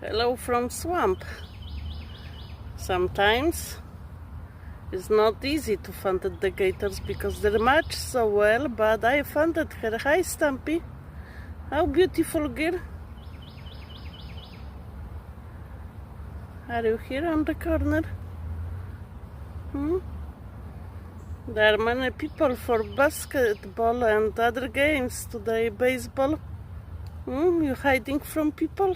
Hello from swamp. Sometimes it's not easy to find the gators because they match so well, but I found her. Hi Stumpy. How beautiful girl. Are you here on the corner? There are many people for basketball and other games today, baseball. You hiding from people?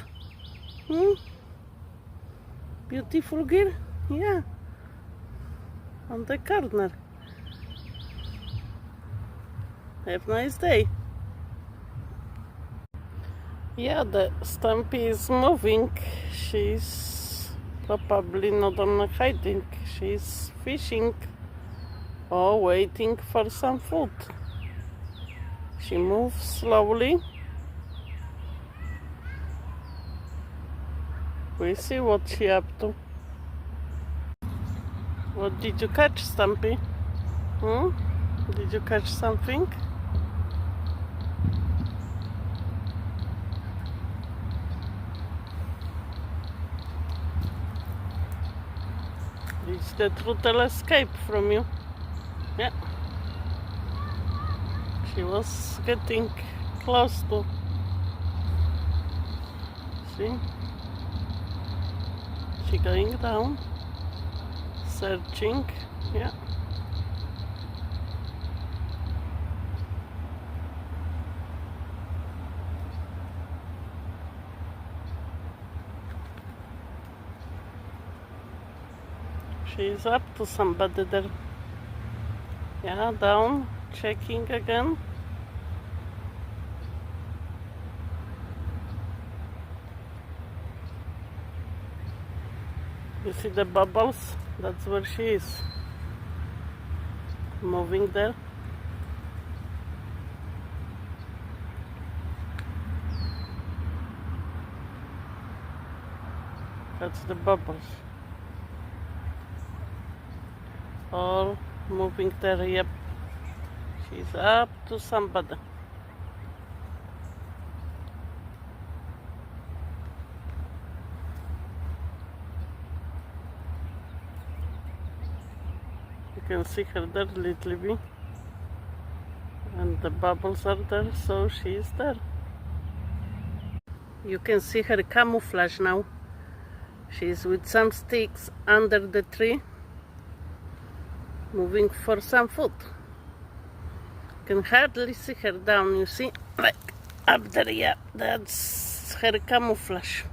Beautiful girl? Yeah. On the corner. Have a nice day. Yeah, the Stumpy is moving. She's probably not only hiding, she's fishing or waiting for some food. She moves slowly. We see what she up to. What did you catch, Stumpy? Did you catch something? Did the turtle escape from you? Yeah. She was getting close to. See? She going down, searching. Yeah. She's up to somebody there. Yeah, down, checking again. You see the bubbles? That's where she is. Moving there. That's the bubbles. All moving there, yep. She's up to somebody. You can see her there, little bit. And the bubbles are there, so she is there. You can see her camouflage now. She's with some sticks under the tree, moving for some food. You can hardly see her down, you see? Like up there, yeah, that's her camouflage.